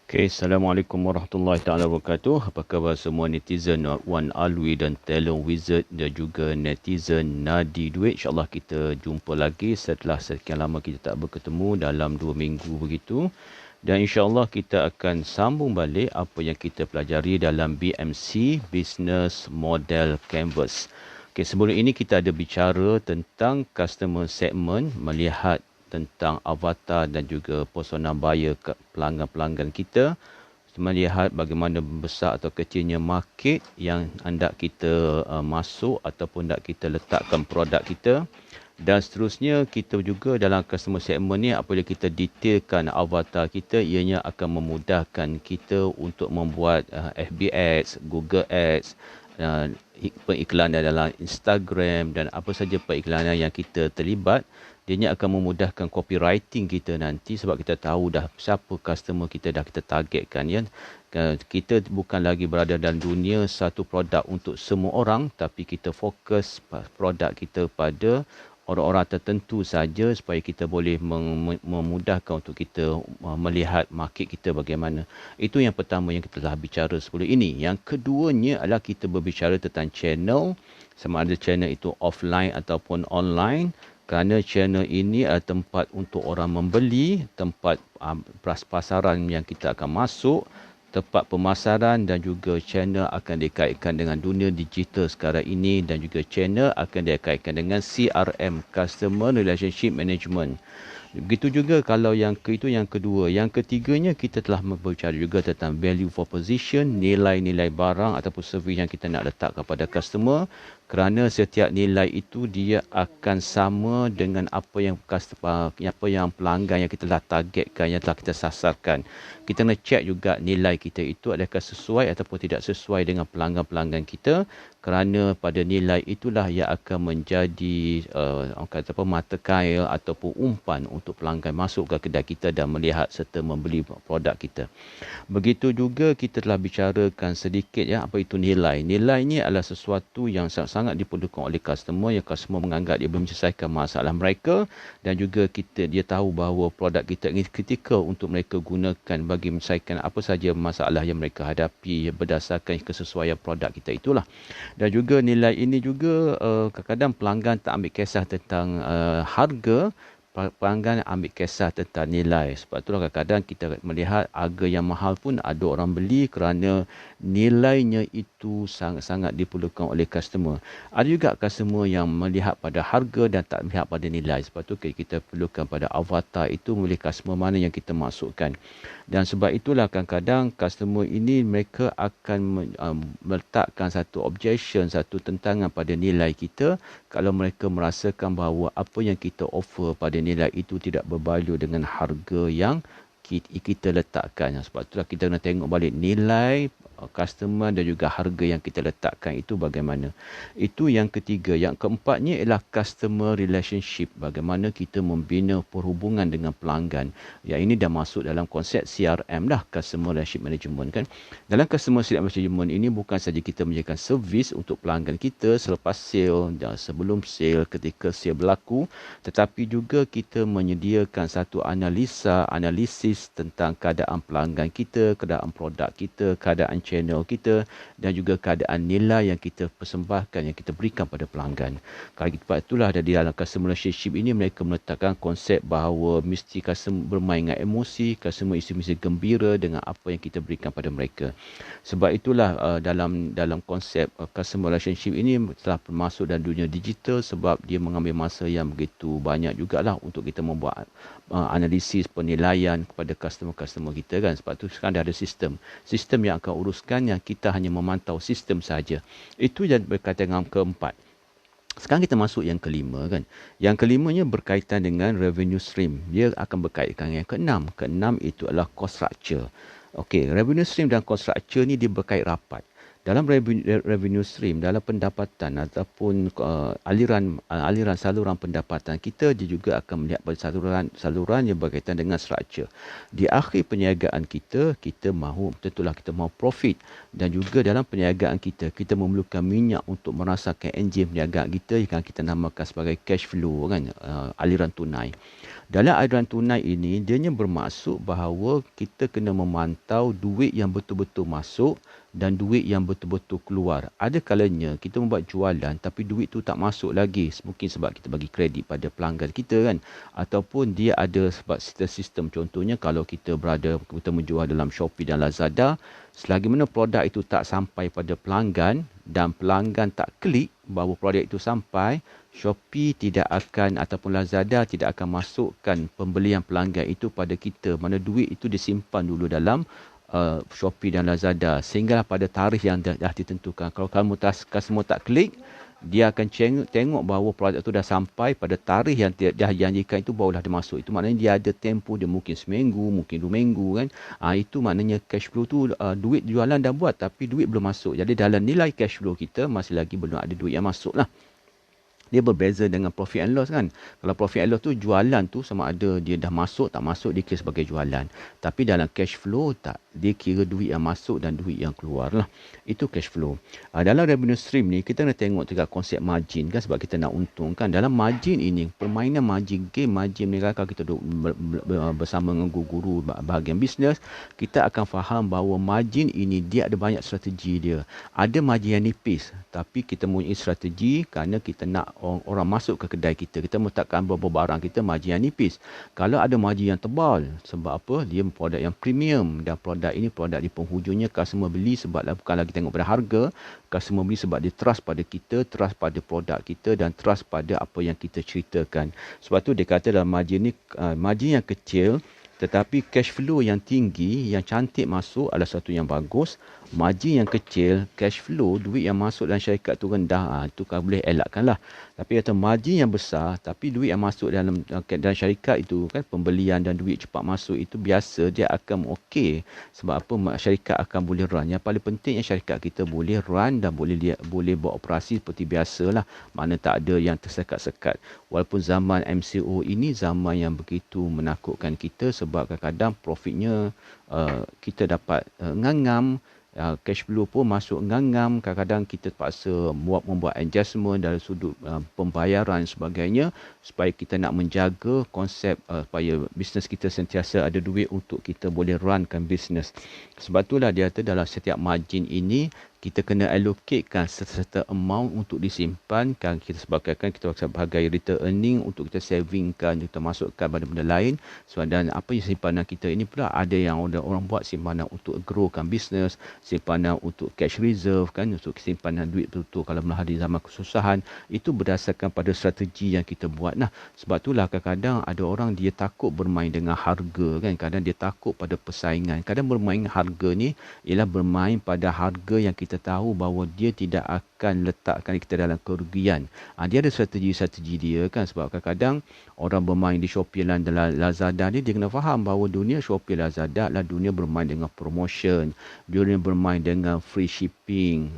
Okay, Assalamualaikum warahmatullahi taala wabarakatuh. Apa khabar semua netizen Wan Alwi dan Talent Wizard dan juga netizen Nadi Duit. InsyaAllah kita jumpa lagi setelah sekian lama kita tak bertemu dalam 2 minggu begitu. Dan insyaAllah kita akan sambung balik apa yang kita pelajari dalam BMC, Business Model Canvas. Okay, sebelum ini kita ada bicara tentang customer segment, melihat tentang avatar dan juga persona buyer pelanggan-pelanggan kita, melihat bagaimana besar atau kecilnya market yang hendak kita masuk ataupun hendak kita letakkan produk kita. Dan seterusnya kita juga dalam customer segment ni apabila kita detailkan avatar kita, ianya akan memudahkan kita untuk membuat FB Ads, Google Ads, periklanan dalam Instagram dan apa saja periklanan yang kita terlibat. Dia akan memudahkan copywriting kita nanti sebab kita tahu dah siapa customer kita dah kita targetkan ya. Kita bukan lagi berada dalam dunia satu produk untuk semua orang, tapi kita fokus produk kita pada orang-orang tertentu saja supaya kita boleh memudahkan untuk kita melihat market kita bagaimana. Itu yang pertama yang kita telah bicara sebelum ini. Yang keduanya adalah kita berbicara tentang channel, sama ada channel itu offline ataupun online. Kerana channel ini adalah tempat untuk orang membeli, tempat pasaran yang kita akan masuk, tempat pemasaran dan juga channel akan dikaitkan dengan dunia digital sekarang ini dan juga channel akan dikaitkan dengan CRM, Customer Relationship Management. Begitu juga kalau itu yang kedua. Yang ketiganya kita telah berbicara juga tentang value proposition, nilai-nilai barang ataupun servis yang kita nak letak kepada customer. Kerana setiap nilai itu dia akan sama dengan apa yang pelanggan yang kita telah targetkan, yang telah kita sasarkan. Kita nak cek juga nilai kita itu adakah sesuai ataupun tidak sesuai dengan pelanggan-pelanggan kita. Kerana pada nilai itulah yang akan menjadi mata kail ataupun umpan untuk pelanggan masuk ke kedai kita dan melihat serta membeli produk kita. Begitu juga kita telah bicarakan sedikit ya apa itu nilai. Nilai ini adalah sesuatu yang sangat diperlukan oleh customer, yang customer menganggap dia menyelesaikan masalah mereka dan juga dia tahu bahawa produk kita ini kritikal untuk mereka gunakan bagi menyelesaikan apa saja masalah yang mereka hadapi berdasarkan kesesuaian produk kita itulah. Dan juga nilai ini juga kadang-kadang pelanggan tak ambil kisah tentang harga, pelanggan ambil kisah tentang nilai. Sebab itulah kadang-kadang kita melihat harga yang mahal pun ada orang beli kerana nilainya itu sangat-sangat diperlukan oleh customer. Ada juga customer yang melihat pada harga dan tak melihat pada nilai. Sebab itu kita perlukan pada avatar itu memilih customer mana yang kita masukkan. Dan sebab itulah kadang-kadang customer ini mereka akan meletakkan satu objection, satu tentangan pada nilai kita kalau mereka merasakan bahawa apa yang kita offer pada nilai itu tidak berbaloi dengan harga yang kita letakkan. Sebab itulah kita kena tengok balik nilai customer dan juga harga yang kita letakkan itu bagaimana. Itu yang ketiga. Yang keempatnya ialah customer relationship. Bagaimana kita membina perhubungan dengan pelanggan. Yang ini dah masuk dalam konsep CRM dah, Customer Relationship Management kan. Dalam Customer Relationship Management ini bukan saja kita menyediakan servis untuk pelanggan kita selepas sale dan sebelum sale, ketika sale berlaku, tetapi juga kita menyediakan satu analisis tentang keadaan pelanggan kita, keadaan produk kita, keadaan channel kita dan juga keadaan nilai yang kita persembahkan, yang kita berikan pada pelanggan. Kalau itulah di dalam customer relationship ini mereka meletakkan konsep bahawa mesti customer bermain dengan emosi, customer mesti gembira dengan apa yang kita berikan pada mereka. Sebab itulah dalam konsep customer relationship ini telah masuk dalam dunia digital sebab dia mengambil masa yang begitu banyak jugalah untuk kita membuat analisis penilaian kepada customer-customer kita kan. Sebab tu sekarang dah ada sistem yang akan uruskan, yang kita hanya memantau sistem saja. Itu yang berkaitan dengan keempat. Sekarang kita masuk yang kelima kan. Yang kelimanya berkaitan dengan revenue stream. Dia akan berkaitan dengan yang keenam. Keenam itu adalah cost structure. Okey, revenue stream dan cost structure ni dia berkait rapat. Dalam revenue stream, dalam pendapatan ataupun aliran saluran pendapatan kita, dia juga akan melihat pada saluran yang berkaitan dengan structure. Di akhir perniagaan kita mahu, tentulah kita mahu profit. Dan juga dalam perniagaan kita memerlukan minyak untuk merasakan enjin perniagaan kita yang kita namakan sebagai cash flow kan, aliran tunai. Dalam aliran tunai ini, dianya bermaksud bahawa kita kena memantau duit yang betul-betul masuk dan duit yang betul-betul keluar. Ada kalanya kita membuat jualan tapi duit tu tak masuk lagi. Mungkin sebab kita bagi kredit pada pelanggan kita kan. Ataupun dia ada sebab sistem. Contohnya kalau kita menjual dalam Shopee dan Lazada, selagi mana produk itu tak sampai pada pelanggan dan pelanggan tak klik bahawa produk itu sampai, Shopee tidak akan ataupun Lazada tidak akan masukkan pembelian pelanggan itu pada kita. Mana duit itu disimpan dulu dalam Shopee dan Lazada sehinggalah pada tarikh yang dah ditentukan. Kalau customer tak klik, dia akan tengok bahawa produk tu dah sampai pada tarikh yang dah janjikan itu, barulah dia masuk. Itu maknanya dia ada tempoh dia, mungkin seminggu, mungkin 2 minggu kan. Itu maknanya cash flow tu duit jualan dah buat tapi duit belum masuk. Jadi dalam nilai cash flow kita masih lagi belum ada duit yang masuk lah. Dia berbeza dengan profit and loss kan. Kalau profit and loss tu jualan tu sama ada dia dah masuk tak masuk dia kira sebagai jualan. Tapi dalam cash flow tak, dia kira duit yang masuk dan duit yang keluar lah. Itu cash flow. Dalam revenue stream ni kita nak tengok juga konsep margin kan, sebab kita nak untung kan. Dalam margin ini, permainan margin, game margin ni kan, kalau kita duduk bersama dengan guru-guru bahagian bisnes, kita akan faham bahawa margin ini dia ada banyak strategi dia. Ada margin yang nipis tapi kita mempunyai strategi kerana kita nak orang masuk ke kedai kita. Kita meletakkan beberapa barang kita margin yang nipis. Kalau ada margin yang tebal, sebab apa? Dia produk yang premium dan produk ini produk di penghujungnya customer beli sebab bukan lagi tengok pada harga, customer beli sebab dia trust pada kita, trust pada produk kita dan trust pada apa yang kita ceritakan. Sebab tu dia kata dalam margin ni, margin yang kecil tetapi cash flow yang tinggi, yang cantik masuk adalah satu yang bagus. Margin yang kecil, cash flow, duit yang masuk dalam syarikat tu rendah. Itu kan boleh elakkan lah. Tapi kata margin yang besar, tapi duit yang masuk dalam syarikat itu kan, pembelian dan duit cepat masuk itu biasa dia akan okey. Sebab apa? Syarikat akan boleh run. Yang paling penting yang syarikat kita boleh run dan boleh buat operasi seperti biasa lah. Mana tak ada yang tersekat-sekat. Walaupun zaman MCO ini zaman yang begitu menakutkan kita sebab kadang-kadang profitnya kita dapat ngangam. Cash flow pun masuk ngangam. Kadang-kadang kita terpaksa membuat adjustment dari sudut pembayaran dan sebagainya supaya kita nak menjaga konsep supaya bisnes kita sentiasa ada duit untuk kita boleh runkan bisnes. Sebab itulah dia kata dalam setiap margin ini kita kena allocatekan certain amount untuk disimpankan. Kita sebagaikan kita sebagai return earning untuk kita savingkan, kita masukkan pada benda lain. So, dan apa yang simpanan kita ini pula ada yang orang buat simpanan untuk growkan bisnes, simpanan untuk cash reserve kan, untuk simpanan duit betul-betul kalau menghadapi zaman kesusahan. Itu berdasarkan pada strategi yang kita buat. Nah, sebab itulah kadang-kadang ada orang dia takut bermain dengan harga kan, kadang dia takut pada persaingan. Kadang bermain harga ni ialah bermain pada harga yang kita tahu bahawa dia tidak akan letakkan kita dalam kerugian. Dia ada strategi-strategi dia kan, sebab kadang-kadang orang bermain di Shopee dan Lazada ni dia kena faham bahawa dunia Shopee Lazada adalah dunia bermain dengan promotion, dunia bermain dengan free shipping,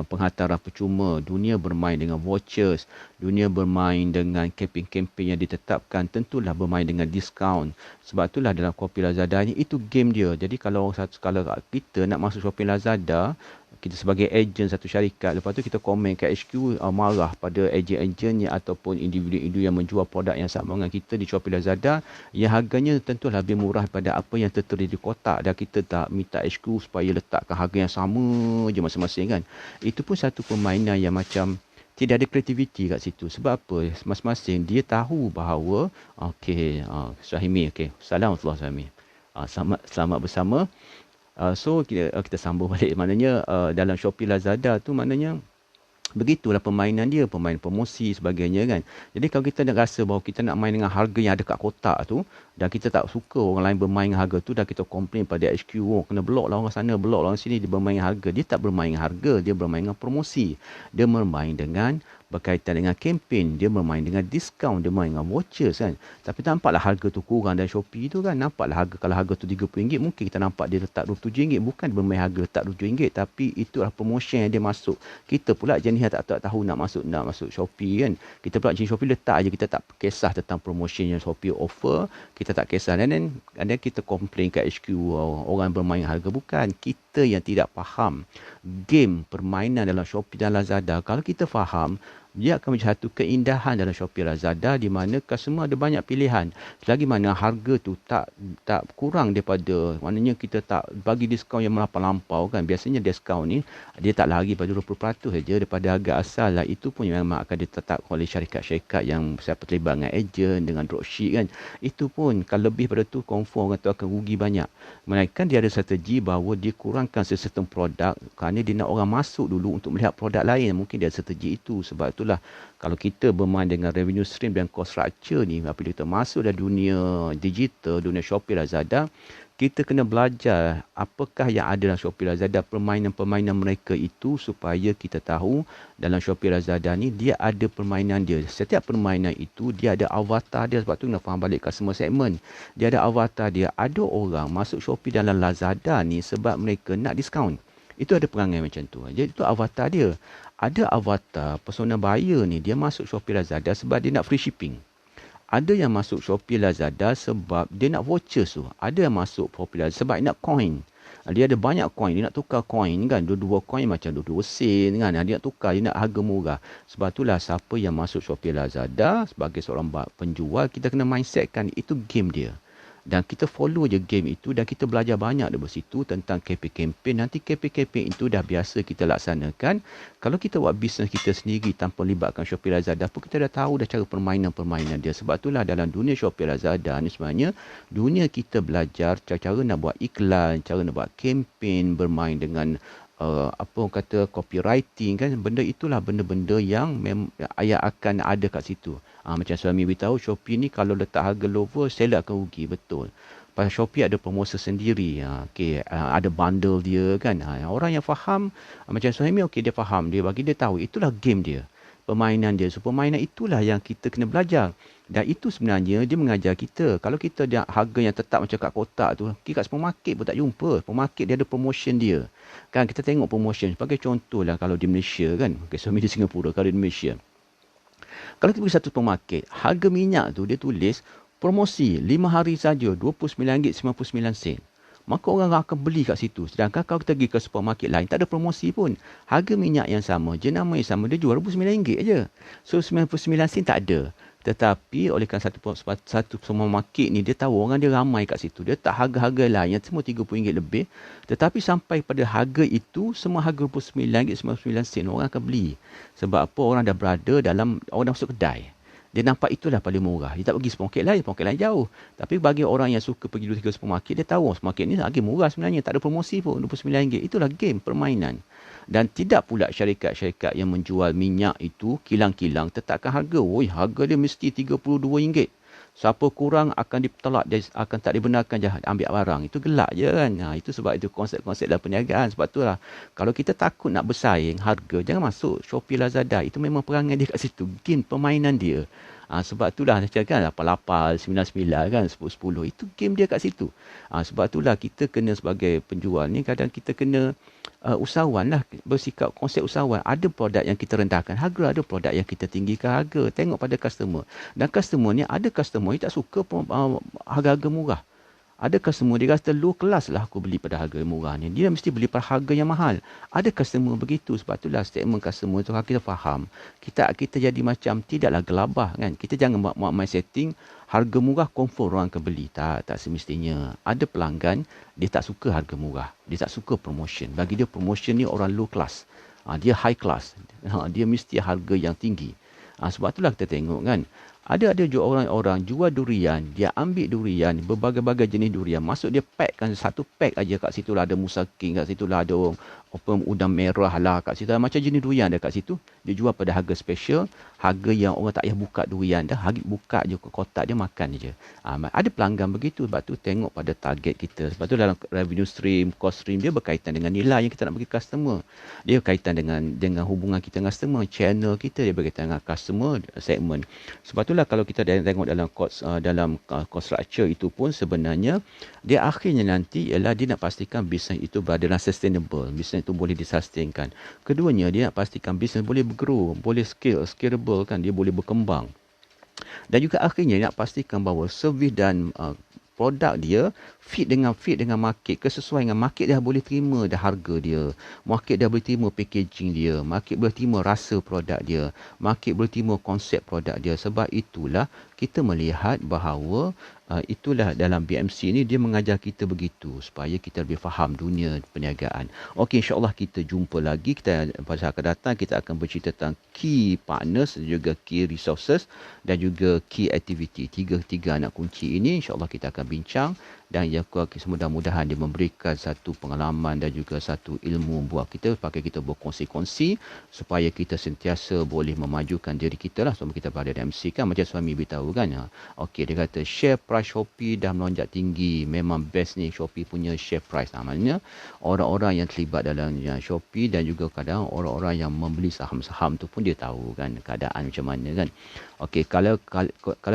penghantaran percuma, dunia bermain dengan vouchers, dunia bermain dengan kempen-kempen yang ditetapkan, tentulah bermain dengan diskaun. Sebab itulah dalam Shopee Lazada ni itu game dia. Jadi kalau kita nak masuk Shopee Lazada, kita sebagai ejen satu syarikat, lepas tu kita komen kat HQ marah pada ejen-ejen ataupun individu-individu yang menjual produk yang sama dengan kita di Shopee Lazada yang harganya tentulah lebih murah pada apa yang tertera di kotak, dan kita tak minta HQ supaya letakkan harga yang sama je masing-masing kan. Itu pun satu permainan yang macam tidak ada kreativiti kat situ. Sebab apa? Masing-masing dia tahu bahawa Syahimi, Assalamualaikum Syahimi. Selamat bersama. So kita sambung balik, maknanya dalam Shopee Lazada tu maknanya begitulah permainan dia, permainan promosi sebagainya kan. Jadi kalau kita nak rasa bahawa kita nak main dengan harga yang ada kat kotak tu dan kita tak suka orang lain bermain dengan harga tu dan kita komplain pada HQ, kena block lah orang sana, block lah orang sini, dia bermain dengan harga. Dia tak bermain dengan harga, dia bermain dengan promosi. Dia bermain dengan berkaitan dengan kempen, dia bermain dengan diskaun, dia bermain dengan vouchers kan. Tapi nampaklah harga tu kurang dari Shopee tu kan. Nampaklah harga, kalau harga tu RM30, mungkin kita nampak dia letak RM27. Bukan dia bermain harga letak RM7, tapi itulah promotion yang dia masuk. Kita pula jenis yang tak tahu nak masuk Shopee kan. Kita pula jenis Shopee letak aja, kita tak kisah tentang promotion yang Shopee offer. Kita tak kisah. Dan kita komplain kat HQ orang bermain harga. Bukan. Kita yang tidak faham game permainan dalam Shopee dan Lazada. Kalau kita faham, Dia akan menjadi satu keindahan dalam Shopee Lazada di mana customer ada banyak pilihan. Selagi mana harga tu tak kurang daripada, maknanya kita tak bagi diskaun yang melampau kan. Biasanya diskaun ni dia tak lari pada 20% saja daripada harga asal lah. Itu pun memang akan ditetapkan oleh syarikat-syarikat yang siapa terlibat dengan ejen, dengan dropship kan. Itu pun kalau lebih pada tu confirm orang tu akan rugi banyak. Melainkan dia ada strategi bahawa dia kurangkan sesetengah produk kerana dia nak orang masuk dulu untuk melihat produk lain. Mungkin dia ada strategi itu. Sebab itulah kalau kita bermain dengan revenue stream dan cost structure ni, apabila kita masuk dalam dunia digital, dunia Shopee Lazada, kita kena belajar apakah yang ada dalam Shopee Lazada, permainan-permainan mereka itu, supaya kita tahu dalam Shopee Lazada ni dia ada permainan dia. Setiap permainan itu dia ada avatar dia. Sebab tu kena faham balik customer segment. Dia ada avatar dia. Ada orang masuk Shopee dalam Lazada ni sebab mereka nak diskaun. Itu ada perangai macam tu. Jadi itu avatar dia. Ada avatar persona buyer ni, dia masuk Shopee Lazada sebab dia nak free shipping. Ada yang masuk Shopee Lazada sebab dia nak vouchers tu. Ada yang masuk Shopee Lazada sebab nak coin. Dia ada banyak coin, dia nak tukar coin kan. Dua-dua coin macam 22 sen kan. Dia nak tukar, dia nak harga murah. Sebab itulah siapa yang masuk Shopee Lazada sebagai seorang penjual, kita kena mindsetkan itu game dia. Dan kita follow je game itu dan kita belajar banyak dari situ tentang campaign. Nanti campaign itu dah biasa kita laksanakan. Kalau kita buat bisnes kita sendiri tanpa libatkan Shopee Lazada pun, kita dah tahu dah cara permainan-permainan dia. Sebab itulah dalam dunia Shopee Lazada ni sebenarnya dunia kita belajar cara-cara nak buat iklan, cara nak buat campaign, bermain dengan apa orang kata copywriting kan. Benda itulah benda-benda yang akan ada kat situ. Macam suami beritahu, Shopee ni kalau letak harga lower, seller akan rugi. Betul. Pasal Shopee ada promosi sendiri. Ada bundle dia kan. Orang yang faham, macam suami okey, dia faham. Dia bagi dia tahu. Itulah game dia. Permainan dia. So permainan itulah yang kita kena belajar. Dan itu sebenarnya dia mengajar kita. Kalau kita ada harga yang tetap macam kat kotak tu, kita kat supermarket pun tak jumpa. Supermarket dia ada promotion dia. Kan kita tengok promotion. Sebagai contoh lah kalau di Malaysia kan. Okay, suami di Singapura, kalau di Malaysia. Kalau kita pergi satu supermarket, harga minyak tu dia tulis promosi 5 hari saja RM29.99. Maka orang akan beli kat situ. Sedangkan kalau kita pergi ke supermarket lain, tak ada promosi pun. Harga minyak yang sama, jenama yang sama, dia jual RM29 aja. So 99 sen tak ada. Tetapi oleh kerana satu supermarket ni, dia tahu orang dia ramai kat situ. Dia tak harga-harga lain yang semua RM30 lebih. Tetapi sampai pada harga itu, semua harga RM29.99 orang akan beli. Sebab apa? Orang dah berada dalam, orang dah masuk kedai. Dia nampak itulah paling murah. Dia tak pergi supermarket lain jauh. Tapi bagi orang yang suka pergi dua-tiga supermarket, dia tahu supermarket ni harga murah sebenarnya. Tak ada promosi pun, RM29. Itulah game, permainan. Dan tidak pula syarikat-syarikat yang menjual minyak itu kilang-kilang tetapkan harga. Harga dia mesti RM32. Siapa kurang akan ditolak, dia akan tak dibenarkan ambil barang. Itu gelak je kan. Itu sebab itu konsep-konsep dalam perniagaan. Sebab itulah kalau kita takut nak bersaing harga, jangan masuk Shopee Lazada. Itu memang perangai dia kat situ. Game permainan dia. Sebab itulah saya cakap kan 88, 99 kan, 10-10. Itu game dia kat situ. Sebab itulah kita kena sebagai penjual ni, kadang kita kena usahawan lah, bersikap konsep usahawan. Ada produk yang kita rendahkan harga, ada produk yang kita tinggikan harga. Tengok pada customer. Dan customer ni, ada customer yang tak suka harga-harga murah. Ada customer dia kata low class lah aku beli pada harga murah ni. Dia mesti beli pada harga yang mahal. Ada customer begitu. Sebab itulah statement customer tu, kalau kita faham, kita jadi macam tidaklah gelabah kan. Kita jangan buat my setting harga murah confirm orang akan beli. Tak semestinya. Ada pelanggan dia tak suka harga murah. Dia tak suka promotion. Bagi dia promotion ni orang low class. Dia high class. Dia mesti harga yang tinggi. Sebab itulah kita tengok kan. Ada juga orang-orang jual durian, dia ambil durian, berbagai-bagai jenis durian, masuk dia pack kan, satu pack aja kat situ lah ada Musa King, kat situ lah ada udang merah lah kat situ, macam jenis durian ada kat situ, dia jual pada harga special, harga yang orang tak payah buka durian dah, buka je kotak dia makan je. Ada pelanggan begitu. Sebab tu tengok pada target kita. Sebab tu dalam revenue stream, cost stream, dia berkaitan dengan nilai yang kita nak bagi customer. Dia berkaitan dengan hubungan kita dengan customer, channel kita, dia berkaitan dengan customer segment. Sebab itulah kalau kita tengok dalam cost structure itu pun sebenarnya dia akhirnya nanti ialah dia nak pastikan bisnes itu berada dalam sustainable, bisnes itu boleh disustainkan. Keduanya, dia nak pastikan bisnes boleh bergrow, boleh scalable kan, dia boleh berkembang. Dan juga akhirnya nak pastikan bahawa servis dan produk dia fit dengan market, kesesuaian dengan market, dia boleh terima dah harga dia, market dia boleh terima packaging dia, market boleh terima rasa produk dia, market boleh terima konsep produk dia. Sebab itulah kita melihat bahawa itulah dalam BMC ni dia mengajar kita begitu supaya kita lebih faham dunia perniagaan. Okey, insya-Allah kita jumpa lagi. Kita pada akan datang kita akan bercerita tentang key partners dan juga key resources dan juga key activity. Tiga anak kunci ini insya-Allah kita akan bincang, dan yang mudah-mudahan dia memberikan satu pengalaman dan juga satu ilmu buat kita supaya kita berkongsi-kongsi supaya kita sentiasa boleh memajukan diri kita lah. Sebab kita berada di MC kan, macam suami beritahu kan. Okey, dia kata share price Shopee dah melonjak tinggi. Memang best ni Shopee punya share price. Maknanya orang-orang yang terlibat dalam Shopee dan juga kadang orang-orang yang membeli saham-saham tu pun dia tahu kan keadaan macam mana kan. Okey, kalau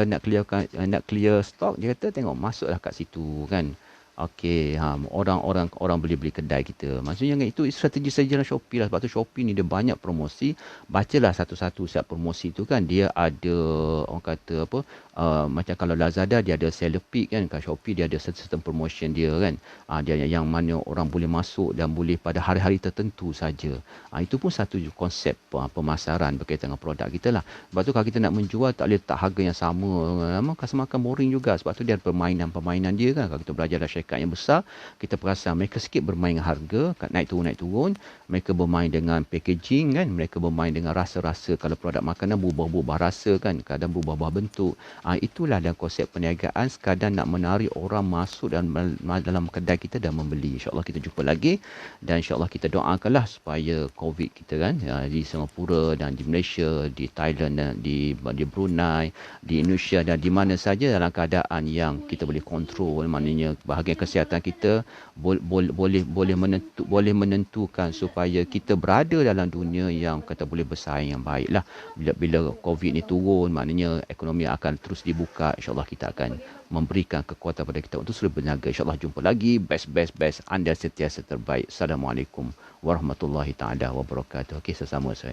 nak clear stock, dia kata tengok masuklah kat situ kan. Okey, orang beli kedai kita. Maksudnya itu strategi saja dalam Shopee lah. Sebab tu Shopee ni dia banyak promosi. Bacalah satu-satu setiap promosi tu kan. Dia ada orang kata apa, macam kalau Lazada dia ada seller pick kan. Kalau Shopee dia ada certain promotion dia kan. Dia yang mana orang boleh masuk dan boleh pada hari-hari tertentu saja. Itu pun satu konsep pemasaran berkaitan dengan produk kita lah. Sebab tu kalau kita nak menjual tak boleh letak harga yang sama. Customer akan boring juga. Sebab tu dia ada permainan dia kan. Kalau kita belajar dari syarikat yang besar, kita perasan mereka sikit bermain dengan harga, naik turun, mereka bermain dengan packaging kan, mereka bermain dengan rasa-rasa. Kalau produk makanan berubah-ubah rasa kan, kadang berubah-ubah bentuk. Itulah dalam konsep perniagaan, sekadar nak menarik orang masuk dalam kedai kita dan membeli. InsyaAllah kita jumpa lagi, dan insyaAllah kita doakanlah supaya COVID kita kan di Singapura dan di Malaysia, di Thailand dan di Brunei, di Indonesia dan di mana saja dalam keadaan yang kita boleh kontrol, maknanya bahagian kesihatan kita boleh menentukan supaya kita berada dalam dunia yang kata boleh bersaing yang baiklah. Bila COVID ni turun, maknanya ekonomi akan terus dibuka. InsyaAllah kita akan memberikan kekuatan pada kita untuk selalu berniaga. InsyaAllah jumpa lagi. Best. Anda sentiasa terbaik. Assalamualaikum warahmatullahi taala wabarakatuh. Okey, sesama saya.